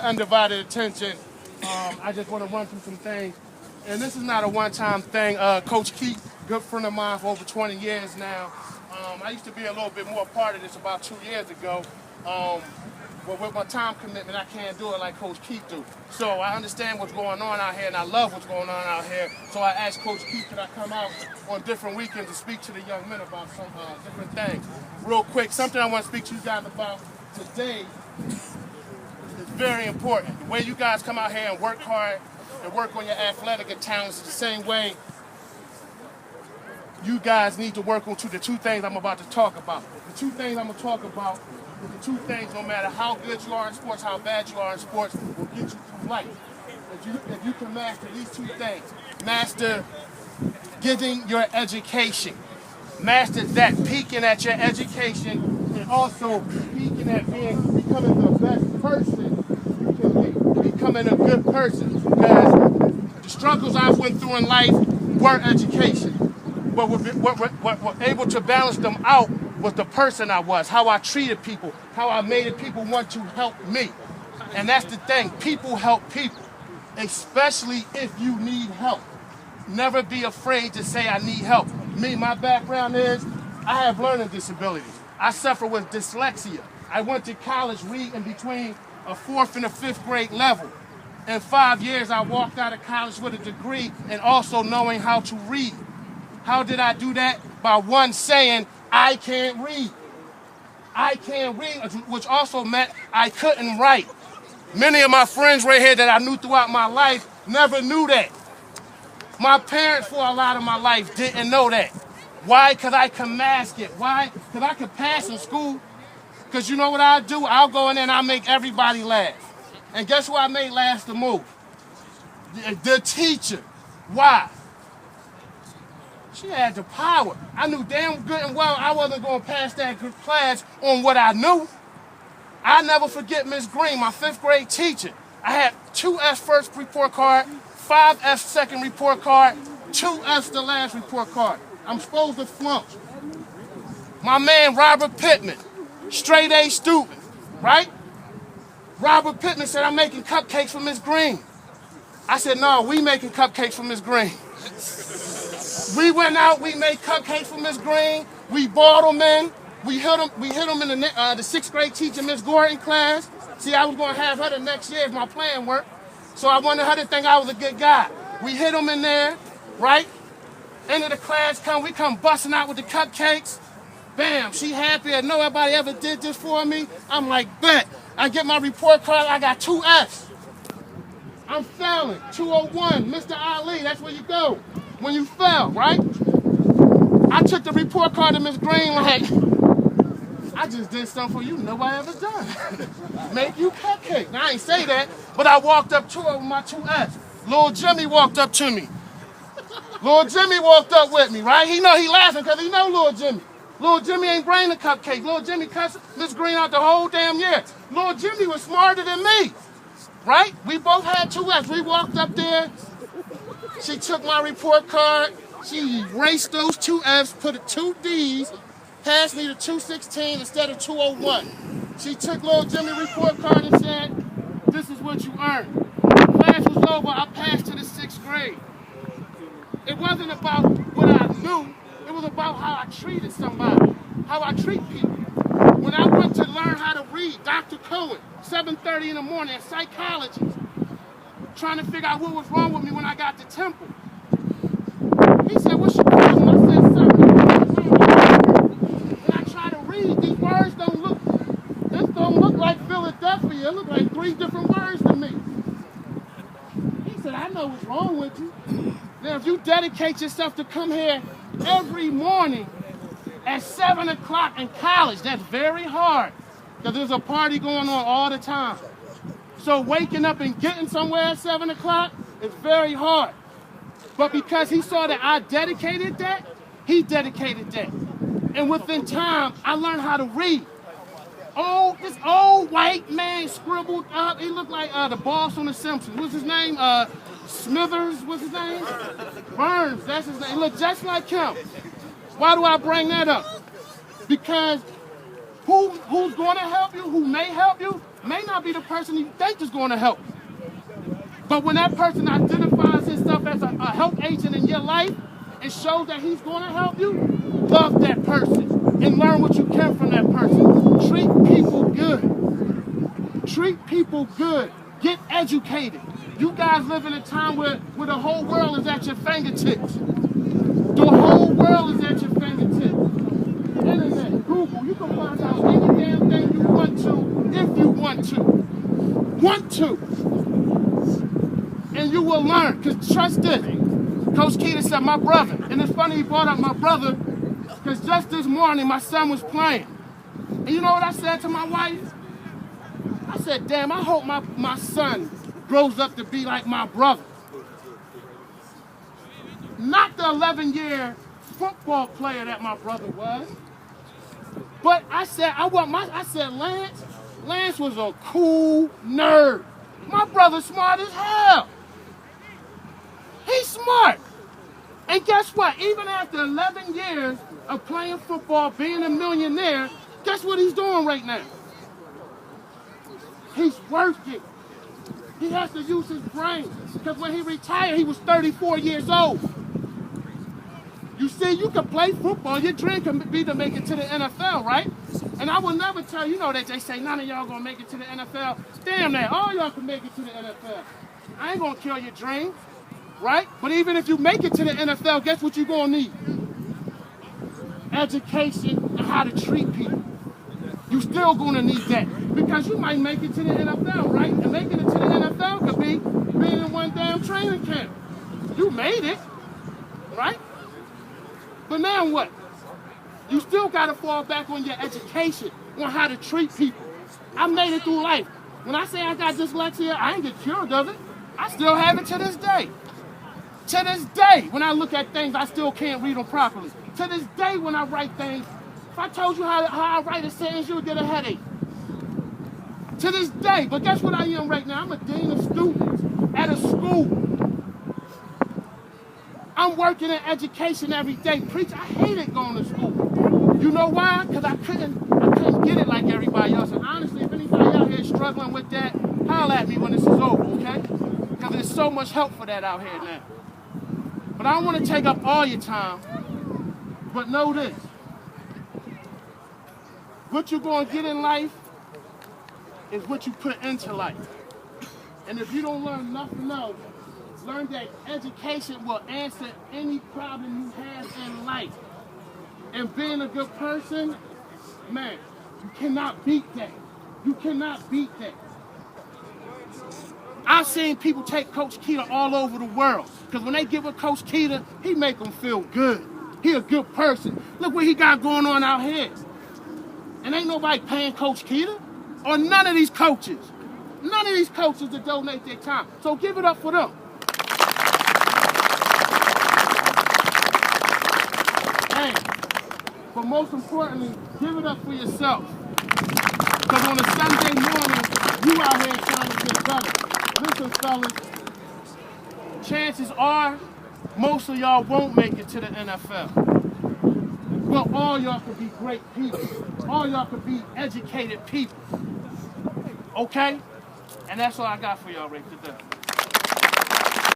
undivided attention. I just want to run through some things. And this is not a one-time thing. Coach Keita, good friend of mine for over 20 years now. I used to be a little bit more part of this about 2 years ago. But with my time commitment, I can't do it like Coach Keita do. So I understand what's going on out here, and I love what's going on out here. So I asked Coach Keita, could I come out on different weekends to speak to the young men about some different things. Real quick, something I want to speak to you guys about today is very important. The way you guys come out here and work hard and work on your athletic talents is the same way you guys need to work on the two things I'm about to talk about. The two things I'm going to talk about is the two things, no matter how good you are in sports, how bad you are in sports, will get you through life. If you can master these two things, master getting your education, master that, peaking at your education, and also peaking at becoming the best person you can be, becoming a good person. Because the struggles I went through in life were education. But what were able to balance them out was the person I was, how I treated people, how I made people want to help me. And that's the thing, people help people, especially if you need help. Never be afraid to say I need help. Me, my background is, I have learning disabilities. I suffer with dyslexia. I went to college reading between a 4th and a 5th grade level. In 5 years, I walked out of college with a degree and also knowing how to read. How did I do that? By one saying, I can't read. I can't read, which also meant I couldn't write. Many of my friends right here that I knew throughout my life never knew that. My parents for a lot of my life didn't know that. Why? Because I can mask it. Why? Because I can pass in school. Because you know what I'll do? I'll go in there and I'll make everybody laugh. And guess who I made laugh the most? The teacher. Why? She had the power. I knew damn good and well I wasn't going to pass that class on what I knew. I'll never forget Miss Green, my 5th grade teacher. I had 2 F's first report card, 5 F's second report card, 2 F's the last report card. I'm supposed to flunk. My man Robert Pittman, straight A student, right? Robert Pittman said, I'm making cupcakes for Miss Green. I said, no, we making cupcakes for Miss Green. We went out, we made cupcakes for Miss Green, we bought them in, we hit them in the 6th grade teacher, Miss Gordon class. See, I was going to have her the next year if my plan worked, so I wanted her to think I was a good guy. We hit them in there, right? End of the class we come busting out with the cupcakes. Bam, she happy that nobody ever did this for me. I'm like, bet. I get my report card, I got 2 F's. I'm failing, 201, Mr. Ali, that's where you go. When you fail, right? I took the report card to Miss Green like, I just did something for you nobody ever done. Make you cupcake. Now, I ain't say that, but I walked up to her with my 2 F's. Lil Jimmy walked up to me. Lil Jimmy walked up with me, right? He laughing because he know Lil Jimmy. Lil Jimmy ain't bring the cupcake. Lil Jimmy cussed Miss Green out the whole damn year. Lil Jimmy was smarter than me, right? We both had 2 F's. We walked up there. She took my report card, she erased those 2 F's, put 2 D's, passed me the 216 instead of 201. She took little Jimmy's report card and said, this is what you earned. Class was over, I passed to the 6th grade. It wasn't about what I knew, it was about how I treated somebody, how I treat people. When I went to learn how to read, Dr. Cohen, 7:30 in the morning, a psychologist, trying to figure out what was wrong with me when I got to Temple. He said, what's your problem? I said, something. When I try to read, these words this don't look like Philadelphia. It look like 3 different words to me. He said, I know what's wrong with you. Now, if you dedicate yourself to come here every morning at 7 o'clock in college, that's very hard because there's a party going on all the time. So waking up and getting somewhere at 7 o'clock is very hard. But because he saw that I dedicated that, he dedicated that. And within time, I learned how to read. This old white man scribbled up. He looked like the boss on The Simpsons. What's his name? Smithers, what's his name? Burns, that's his name. He looked just like him. Why do I bring that up? Because Who's going to help you, who may help you, may not be the person you think is going to help you. But when that person identifies himself as a help agent in your life and shows that he's going to help you, love that person and learn what you can from that person. Treat people good. Treat people good. Get educated. You guys live in a time where the whole world is at your fingertips. The whole world is at your fingertips. Internet, Google, you can find out any damn thing you want to if you want to. Want to. And you will learn. Because trust this. Coach Keita said, my brother. And it's funny he brought up my brother because just this morning my son was playing. And you know what I said to my wife? I said, damn, I hope my son grows up to be like my brother. Not the 11-year football player that my brother was. But I said, Lance was a cool nerd. My brother's smart as hell. He's smart. And guess what? Even after 11 years of playing football, being a millionaire, guess what he's doing right now? He's working. He has to use his brain. Because when he retired, he was 34 years old. You see, you can play football. Your dream can be to make it to the NFL, right? And I will never tell you, that they say none of y'all gonna make it to the NFL. Damn that, all y'all can make it to the NFL. I ain't gonna kill your dream, right? But even if you make it to the NFL, guess what you're gonna need? Education and how to treat people. You still gonna need that. Because you might make it to the NFL, right? And making it to the NFL could be being in one damn training camp. You made it, right? But now what? You still got to fall back on your education, on how to treat people. I made it through life. When I say I got dyslexia, I ain't get cured of it. I still have it to this day. To this day, when I look at things, I still can't read them properly. To this day, when I write things, if I told you how I write a sentence, you would get a headache. To this day, but guess what I am right now? I'm a dean of students at a school. I'm working in education every day. Preach, I hated going to school. You know why? Because I couldn't get it like everybody else. And honestly, if anybody out here is struggling with that, holler at me when this is over, okay? Because there's so much help for that out here now. But I don't want to take up all your time. But know this. What you're going to get in life is what you put into life. And if you don't learn nothing else, learn that education will answer any problem you have in life. And being a good person, man, you cannot beat that. You cannot beat that. I've seen people take Coach Keita all over the world. Because when they get with Coach Keita, he make them feel good. He a good person. Look what he got going on out here. And ain't nobody paying Coach Keita or none of these coaches. None of these coaches to donate their time. So give it up for them. Hey, but most importantly, give it up for yourself. Because on a Sunday morning, you out here trying to get better. Listen, fellas, chances are most of y'all won't make it to the NFL. But all y'all could be great people. All y'all could be educated people. Okay? And that's all I got for y'all right today.